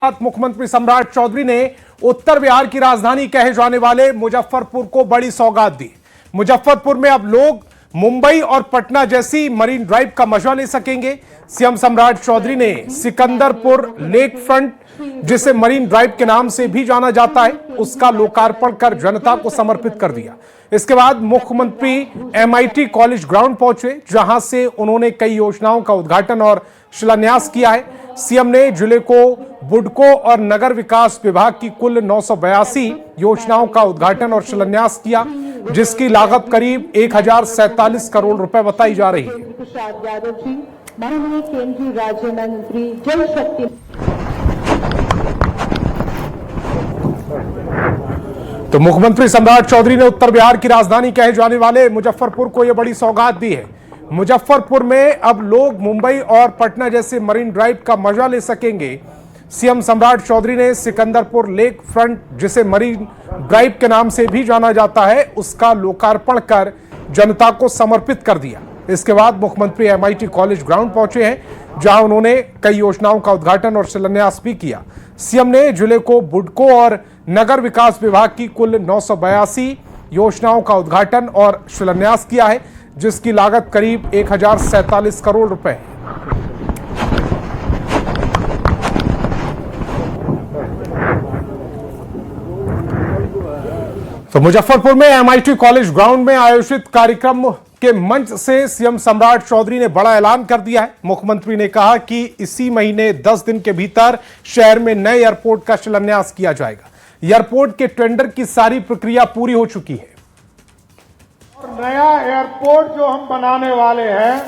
मुख्यमंत्री सम्राट चौधरी ने उत्तर बिहार की राजधानी कहे जाने वाले मुजफ्फरपुर को बड़ी सौगात दी। मुजफ्फरपुर में अब लोग मुंबई और पटना जैसी मरीन ड्राइव का मजा ले सकेंगे। सीएम सम्राट चौधरी ने सिकंदरपुर लेक फ्रंट, जिसे मरीन ड्राइव के नाम से भी जाना जाता है, उसका लोकार्पण कर जनता को समर्पित कर दिया। इसके बाद मुख्यमंत्री एमआईटी कॉलेज ग्राउंड पहुंचे, जहां से उन्होंने कई योजनाओं का उद्घाटन और शिलान्यास किया है। सीएम ने जिले को बुडको और नगर विकास विभाग की कुल 982 योजनाओं का उद्घाटन और शिलान्यास किया, जिसकी लागत करीब 1047 करोड़ रुपए बताई जा रही है। माननीय केंद्रीय राज्य मंत्री जल शक्ति। तो मुख्यमंत्री सम्राट चौधरी ने उत्तर बिहार की राजधानी कहे जाने वाले मुजफ्फरपुर को यह बड़ी सौगात दी है। मुजफ्फरपुर में अब लोग मुंबई और पटना जैसे मरीन ड्राइव का मजा ले सकेंगे। सीएम सम्राट चौधरी ने सिकंदरपुर लेक फ्रंट, जिसे मरीन ड्राइव के नाम से भी जाना जाता है, उसका लोकार्पण कर जनता को समर्पित कर दिया। इसके बाद मुख्यमंत्री एमआईटी कॉलेज ग्राउंड पहुंचे हैं, जहां उन्होंने कई योजनाओं का उद्घाटन और शिलान्यास भी किया। सीएम ने जिले को बुडको और नगर विकास विभाग की कुल 982 योजनाओं का उद्घाटन और शिलान्यास किया है, जिसकी लागत करीब 1047 करोड़ रुपए है। तो मुजफ्फरपुर में एमआईटी कॉलेज ग्राउंड में आयोजित कार्यक्रम के मंच से सीएम सम्राट चौधरी ने बड़ा ऐलान कर दिया है। मुख्यमंत्री ने कहा कि इसी महीने 10 दिन के भीतर शहर में नए एयरपोर्ट का शिलान्यास किया जाएगा। एयरपोर्ट के टेंडर की सारी प्रक्रिया पूरी हो चुकी है और नया एयरपोर्ट जो हम बनाने वाले हैं,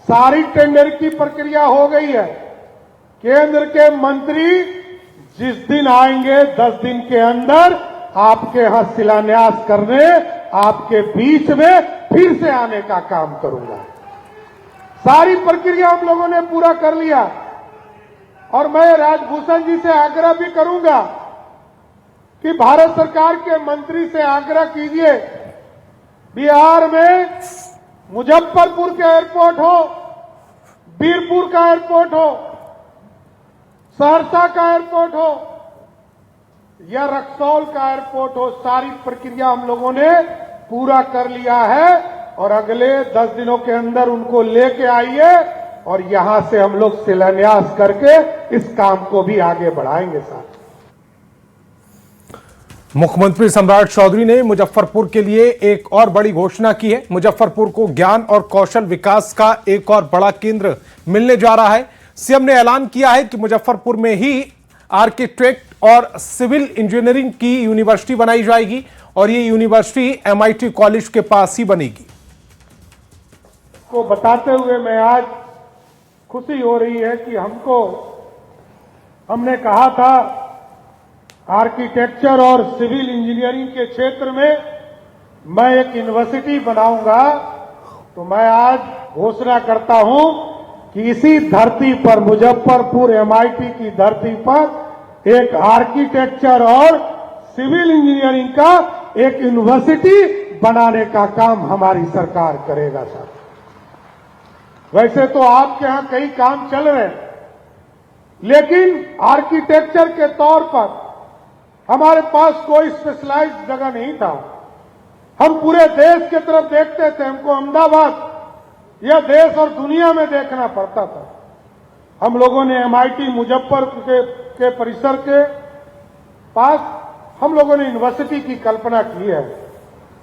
सारी टेंडर की प्रक्रिया हो गई है। केंद्र के मंत्री जिस दिन आएंगे 10 दिन के अंदर आपके यहां शिलान्यास करने, आपके बीच में फिर से आने का काम करूंगा। सारी प्रक्रिया हम लोगों ने पूरा कर लिया और मैं राजभूषण जी से आग्रह भी करूंगा कि भारत सरकार के मंत्री से आग्रह कीजिए, बिहार में मुजफ्फरपुर का एयरपोर्ट हो, बीरपुर का एयरपोर्ट हो, सहरसा का एयरपोर्ट हो या रक्सौल का एयरपोर्ट हो, सारी प्रक्रिया हम लोगों ने पूरा कर लिया है और अगले 10 दिनों के अंदर उनको लेके आइए और यहां से हम लोग शिलान्यास करके इस काम को भी आगे बढ़ाएंगे। साथ मुख्यमंत्री सम्राट चौधरी ने मुजफ्फरपुर के लिए एक और बड़ी घोषणा की है। मुजफ्फरपुर को ज्ञान और कौशल विकास का एक और बड़ा केंद्र मिलने जा रहा है। सीएम ने ऐलान किया है कि मुजफ्फरपुर में ही आर्किटेक्ट और सिविल इंजीनियरिंग की यूनिवर्सिटी बनाई जाएगी और ये यूनिवर्सिटी एमआईटी कॉलेज के पास ही बनेगी। को बताते हुए मैं आज खुशी हो रही है कि हमने कहा था आर्किटेक्चर और सिविल इंजीनियरिंग के क्षेत्र में मैं एक यूनिवर्सिटी बनाऊंगा, तो मैं आज घोषणा करता हूं कि इसी धरती पर, मुजफ्फरपुर एमआईटी की धरती पर, एक आर्किटेक्चर और सिविल इंजीनियरिंग का एक यूनिवर्सिटी बनाने का काम हमारी सरकार करेगा। सर, वैसे तो आपके यहां कई काम चल रहे हैं, लेकिन आर्किटेक्चर के तौर पर हमारे पास कोई स्पेशलाइज्ड जगह नहीं था। हम पूरे देश की तरफ देखते थे, हमको अहमदाबाद या देश और दुनिया में देखना पड़ता था। हम लोगों ने एमआईटी मुजफ्फरपुर के परिसर के पास हम लोगों ने यूनिवर्सिटी की कल्पना की है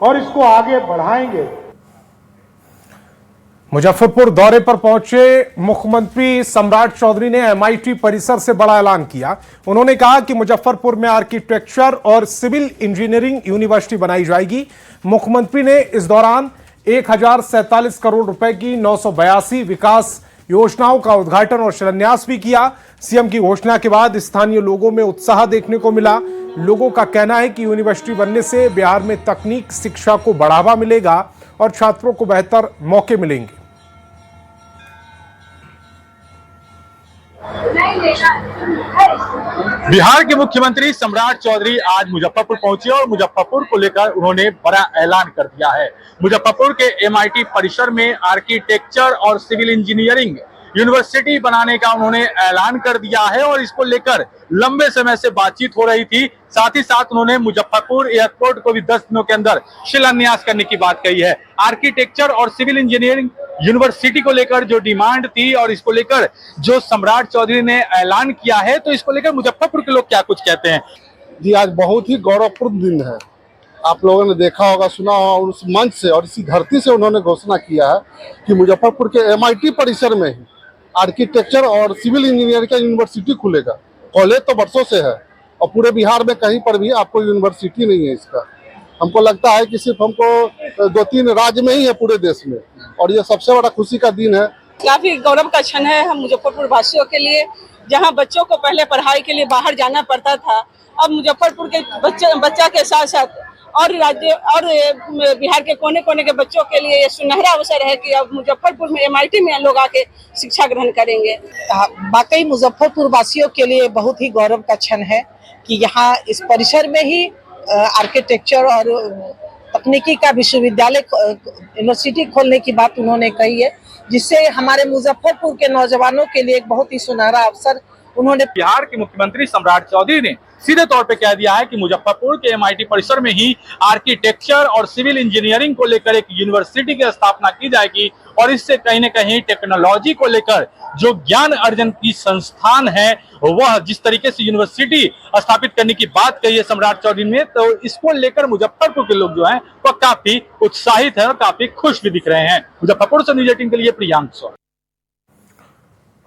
और इसको आगे बढ़ाएंगे। मुजफ्फरपुर दौरे पर पहुंचे मुख्यमंत्री सम्राट चौधरी ने एमआईटी परिसर से बड़ा ऐलान किया। उन्होंने कहा कि मुजफ्फरपुर में आर्किटेक्चर और सिविल इंजीनियरिंग यूनिवर्सिटी बनाई जाएगी। मुख्यमंत्री ने इस दौरान 1047 करोड़ रुपए की 982 विकास योजनाओं का उद्घाटन और शिलान्यास भी किया। सीएम की घोषणा के बाद स्थानीय लोगों में उत्साह देखने को मिला। लोगों का कहना है कि यूनिवर्सिटी बनने से बिहार में तकनीक शिक्षा को बढ़ावा मिलेगा और छात्रों को बेहतर मौके मिलेंगे। बिहार के मुख्यमंत्री सम्राट चौधरी आज मुजफ्फरपुर पहुंचे और मुजफ्फरपुर को लेकर उन्होंने बड़ा ऐलान कर दिया है। मुजफ्फरपुर के एमआईटी परिसर में आर्किटेक्चर और सिविल इंजीनियरिंग यूनिवर्सिटी बनाने का उन्होंने ऐलान कर दिया है और इसको लेकर लंबे समय से बातचीत हो रही थी। साथ ही साथ उन्होंने मुजफ्फरपुर एयरपोर्ट को भी 10 दिनों के अंदर शिलान्यास करने की बात कही है। आर्किटेक्चर और सिविल इंजीनियरिंग यूनिवर्सिटी को लेकर जो डिमांड थी और इसको लेकर जो सम्राट चौधरी ने ऐलान किया है, तो इसको लेकर मुजफ्फरपुर के लोग क्या कुछ कहते हैं। जी, आज बहुत ही गौरवपूर्ण दिन है। आप लोगों ने देखा होगा, सुना होगा, और उस मंच से और इसी धरती से उन्होंने घोषणा किया है कि मुजफ्फरपुर के MIT परिसर में ही आर्किटेक्चर और सिविल इंजीनियरिंग का यूनिवर्सिटी खुलेगा। कॉलेज तो बरसों से है और पूरे बिहार में कहीं पर भी आपको यूनिवर्सिटी नहीं है इसका। हमको लगता है कि सिर्फ हमको 2-3 राज्य में ही है पूरे देश में, और ये सबसे बड़ा खुशी का दिन है। काफी गौरव का क्षण है हम मुजफ्फरपुर वासियों के लिए, जहां बच्चों को पहले पढ़ाई के लिए बाहर जाना पड़ता था, अब मुजफ्फरपुर के बच्चा के साथ साथ और राज्य और बिहार के कोने कोने के बच्चों के लिए ये सुनहरा अवसर है कि अब मुजफ्फरपुर में MIT में लोग आके शिक्षा ग्रहण करेंगे। वाकई मुजफ्फरपुर वासियों के लिए बहुत ही गौरव का क्षण है कि यहाँ इस परिसर में ही आर्किटेक्चर और तकनीकी का विश्वविद्यालय यूनिवर्सिटी खोलने की बात उन्होंने कही है, जिससे हमारे मुजफ्फरपुर के नौजवानों के लिए एक बहुत ही सुनहरा अवसर उन्होंने। बिहार के मुख्यमंत्री सम्राट चौधरी ने सीधे तौर पे कह दिया है कि मुजफ्फरपुर के MIT परिसर में ही आर्किटेक्चर और सिविल इंजीनियरिंग को लेकर एक यूनिवर्सिटी की स्थापना की जाएगी और इससे कहीं न कहीं टेक्नोलॉजी को लेकर जो ज्ञान अर्जन की संस्थान है, वह जिस तरीके से यूनिवर्सिटी स्थापित करने की बात कही है सम्राट चौधरी ने, तो इसको लेकर मुजफ्फरपुर के लोग जो हैं वह काफी उत्साहित है और काफी खुश भी दिख रहे हैं। मुजफ्फरपुर से न्यूज 18 के लिए प्रियांशु।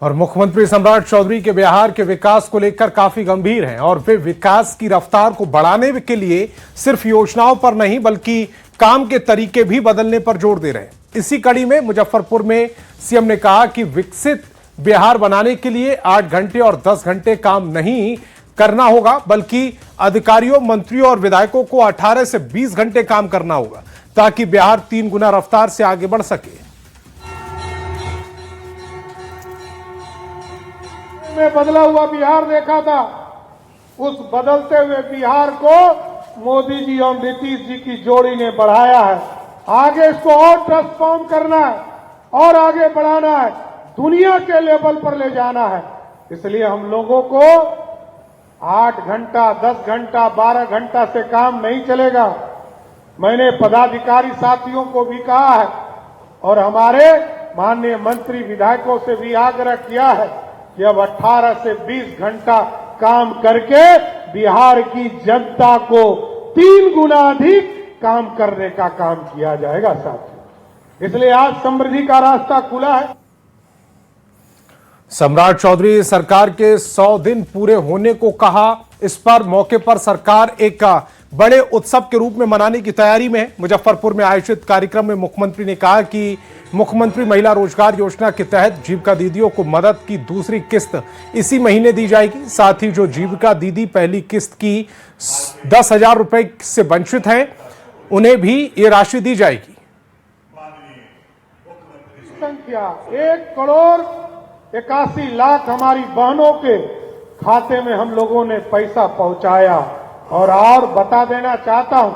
और मुख्यमंत्री सम्राट चौधरी के बिहार के विकास को लेकर काफी गंभीर हैं और वे विकास की रफ्तार को बढ़ाने के लिए सिर्फ योजनाओं पर नहीं बल्कि काम के तरीके भी बदलने पर जोर दे रहे हैं। इसी कड़ी में मुजफ्फरपुर में सीएम ने कहा कि विकसित बिहार बनाने के लिए 8 घंटे और 10 घंटे काम नहीं करना होगा, बल्कि अधिकारियों, मंत्रियों और विधायकों को 18 से 20 घंटे काम करना होगा ताकि बिहार 3 गुना रफ्तार से आगे बढ़ सके। में बदला हुआ बिहार देखा था, उस बदलते हुए बिहार को मोदी जी और नीतीश जी की जोड़ी ने बढ़ाया है। आगे इसको और ट्रांसफॉर्म करना है और आगे बढ़ाना है, दुनिया के लेवल पर ले जाना है। इसलिए हम लोगों को 8 घंटा, 10 घंटा, 12 घंटा से काम नहीं चलेगा। मैंने पदाधिकारी साथियों को भी कहा है और हमारे माननीय मंत्री विधायकों से भी आग्रह किया है कि अब 18 से 20 घंटा काम करके बिहार की जनता को 3 गुना अधिक काम करने का काम किया जाएगा साथियों। इसलिए आज समृद्धि का रास्ता खुला है। सम्राट चौधरी सरकार के 100 दिन पूरे होने को कहा। इस पर मौके पर सरकार एक बड़े उत्सव के रूप में मनाने की तैयारी में है। मुजफ्फरपुर में आयोजित कार्यक्रम में मुख्यमंत्री ने कहा कि मुख्यमंत्री महिला रोजगार योजना के तहत जीविका दीदियों को मदद की दूसरी किस्त इसी महीने दी जाएगी। साथ ही जो जीविका दीदी पहली किस्त की 10,000 रुपए से वंचित हैं, उन्हें भी ये राशि दी जाएगी। संख्या 1,81,00,000 हमारी बहनों के खाते में हम लोगों ने पैसा पहुंचाया। और बता देना चाहता हूं,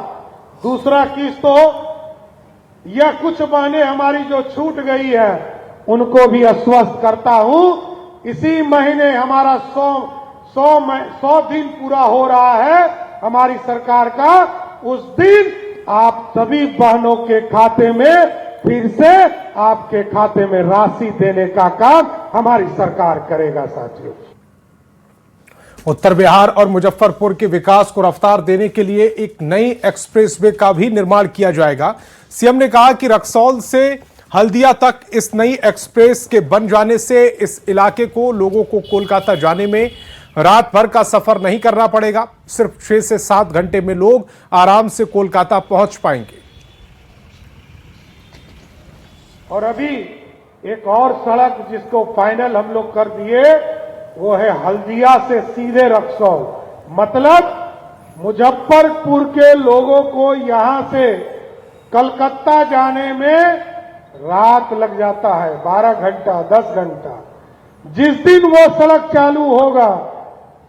दूसरा किस्त तो यह कुछ बहनें हमारी जो छूट गई है उनको भी आश्वस्त करता हूं, इसी महीने हमारा 100 दिन पूरा हो रहा है हमारी सरकार का। उस दिन आप सभी बहनों के खाते में फिर से आपके खाते में राशि देने का काम हमारी सरकार करेगा साथियों। उत्तर बिहार और मुजफ्फरपुर के विकास को रफ्तार देने के लिए एक नई एक्सप्रेसवे का भी निर्माण किया जाएगा। सीएम ने कहा कि रक्सौल से हल्दिया तक इस नई एक्सप्रेस के बन जाने से इस इलाके को लोगों को कोलकाता जाने में रात भर का सफर नहीं करना पड़ेगा। सिर्फ 6 से 7 घंटे में लोग आराम से कोलकाता पहुंच पाएंगे। और अभी एक और सड़क जिसको फाइनल हम लोग कर दिए, वो है हल्दिया से सीधे रक्सौल। मतलब मुजफ्फरपुर के लोगों को यहां से कलकत्ता जाने में रात लग जाता है, 12 घंटा, 10 घंटा। जिस दिन वो सड़क चालू होगा,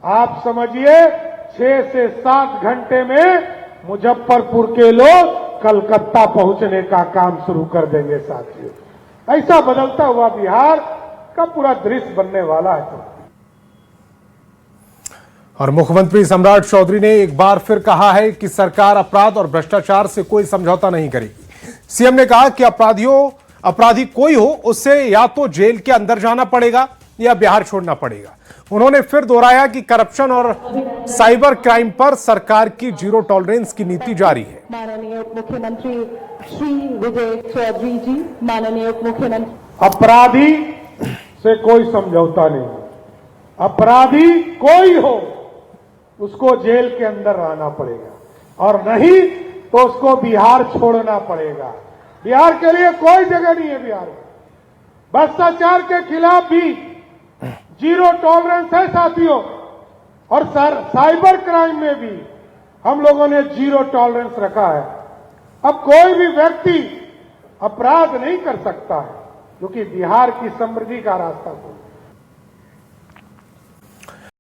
आप समझिए 6 से 7 घंटे में मुजफ्फरपुर के लोग कलकत्ता पहुंचने का काम शुरू कर देंगे साथियों। ऐसा बदलता हुआ बिहार का पूरा दृश्य बनने वाला है। और मुख्यमंत्री सम्राट चौधरी ने एक बार फिर कहा है कि सरकार अपराध और भ्रष्टाचार से कोई समझौता नहीं करेगी। सीएम ने कहा कि अपराधी कोई हो उससे या तो जेल के अंदर जाना पड़ेगा या बिहार छोड़ना पड़ेगा। उन्होंने फिर दोहराया कि करप्शन और साइबर क्राइम पर सरकार की जीरो टॉलरेंस की नीति जारी है। माननीय उप मुख्यमंत्री श्री विजय चौधरी जी, माननीय उप मुख्यमंत्री। अपराधी से कोई समझौता नहीं, अपराधी कोई हो उसको जेल के अंदर रहना पड़ेगा और नहीं तो उसको बिहार छोड़ना पड़ेगा। बिहार के लिए कोई जगह नहीं है। बिहार में भ्रष्टाचार के खिलाफ भी जीरो टॉलरेंस है साथियों, और साइबर क्राइम में भी हम लोगों ने जीरो टॉलरेंस रखा है। अब कोई भी व्यक्ति अपराध नहीं कर सकता है, जो कि बिहार की समृद्धि का रास्ता खोलता है।